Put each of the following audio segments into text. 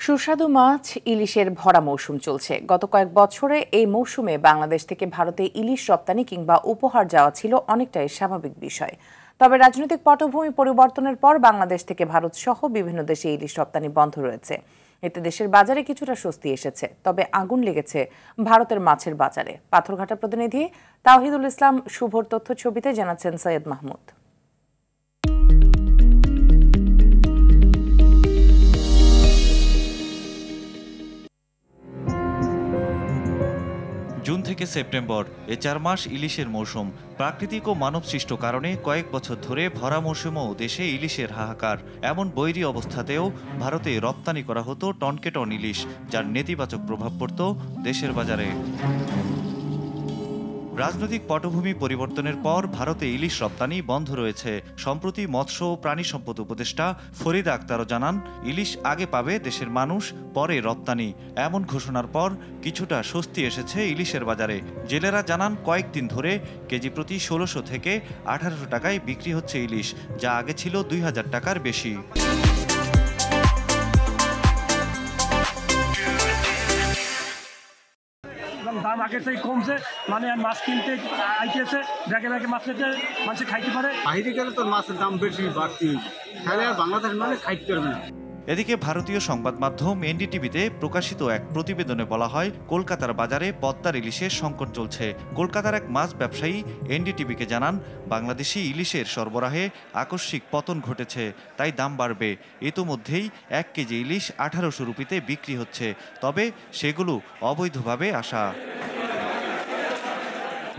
সুস্বাদু মাছ ইলিশের ভরা মৌসুম চলছে। গত কয়েক বছরে এই মৌসুমে বাংলাদেশ থেকে ভারতে ইলিশ রপ্তানি কিংবা উপহার যাওয়া ছিল অনেকটাই স্বাভাবিক বিষয়। তবে রাজনৈতিক পটভূমি পরিবর্তনের পর বাংলাদেশ থেকে ভারত সহ বিভিন্ন দেশে ইলিশ রপ্তানি বন্ধ রয়েছে। এতে দেশের বাজারে কিছুটা স্বস্তি এসেছে, তবে আগুন লেগেছে ভারতের মাছের বাজারে। পাথরঘাটা প্রতিনিধি তাওহিদুল ইসলাম শুভর তথ্য ছবিতে জানাচ্ছেন সৈয়দ মাহমুদ। জুন থেকে সেপ্টেম্বর এ 4 মাস ইলিশের মৌসুম। প্রাকৃতিক ও মানবসৃষ্ট কারণে কয়েক বছর ধরে ভরা মৌসুমেও দেশে ইলিশের হাহাকার। এমন বৈরী অবস্থাতেও ভারতে রপ্তানি করা হতো টনকে টন ইলিশ, যার নেতিবাচক প্রভাব পড়ত দেশের বাজারে। রাজনৈতিক পটভূমি পরিবর্তনের পর ভারতে ইলিশ রপ্তানি বন্ধ রয়েছে। সম্প্রতি মৎস্য ও প্রাণী সম্পদ উপদেষ্টা ফরিদা আক্তারও জানান, ইলিশ আগে পাবে দেশের মানুষ, পরে রপ্তানি। এমন ঘোষণার পর কিছুটা স্বস্তি এসেছে ইলিশের বাজারে। জেলেরা জানান, কয়েকদিন ধরে কেজি প্রতি 1600 থেকে 1800 টাকায় বিক্রি হচ্ছে ইলিশ, যা আগে ছিল 2000 টাকার বেশি। দাম আগের থেকে কমছে, মানে মাছ কিনতে আইতেছে, ব্যাগে ব্যাগে মাছ খেতে মানুষ খাইতে পারে। বাইরে গেলে তো মাছের দাম বেশি বাড়তি, তাহলে আর বাংলাদেশ মানে খাইতে পারবে না। এদিকে ভারতীয় সংবাদ মাধ্যম এনডিটিভিতে প্রকাশিত এক প্রতিবেদনে বলা হয়, কলকাতার বাজারে পদ্মার ইলিশের সংকট চলছে। কলকাতার এক মাছ ব্যবসায়ী এনডিটিভিকে জানান, বাংলাদেশি ইলিশের সরবরাহে আকস্মিক পতন ঘটেছে, তাই দাম বাড়বে। ইতোমধ্যেই 1 কেজি ইলিশ 1800 রুপিতে বিক্রি হচ্ছে, তবে সেগুলো অবৈধভাবে আসা।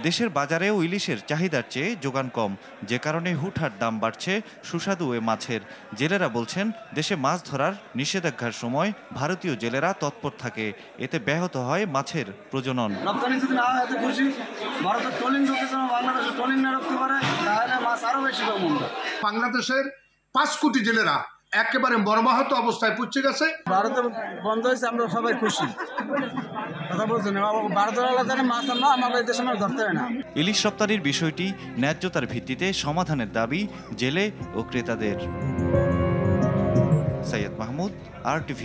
দেশের বাজারেও ইলিশের চাহিদার চেয়ে যোগান কম, যে কারণে হুটহাট দাম বাড়ছে সুস্বাদু এ মাছের। জেলেরা বলছেন, দেশে মাছ ধরার নিষেধাজ্ঞার সময় ভারতীয় জেলেরা তৎপর থাকে, এতে ব্যাহত হয় মাছের প্রজনন। রপ্তানি যদি না হয়, খুশি ভারতের ট্রলিং ঢুকেছে, বাংলাদেশের ট্রলিং না রাখতে পারে, তাহলে মাছ আরও বেশি কম। বাংলাদেশের 5 কোটি জেলেরা একেবারে মর্মাহত অবস্থায় পৌঁছে গেছে। ভারতে বন্ধ হয়েছে, আমরা সবাই খুশি। কথা বলছেন ভারতের আলাদা মাছ আমরা আমাদের দেশে মাছ ধরতে হয় না। ইলিশ রপ্তানির বিষয়টি ন্যায্যতার ভিত্তিতে সমাধানের দাবি জেলে ও ক্রেতাদের। সৈয়দ মাহমুদ, RTV।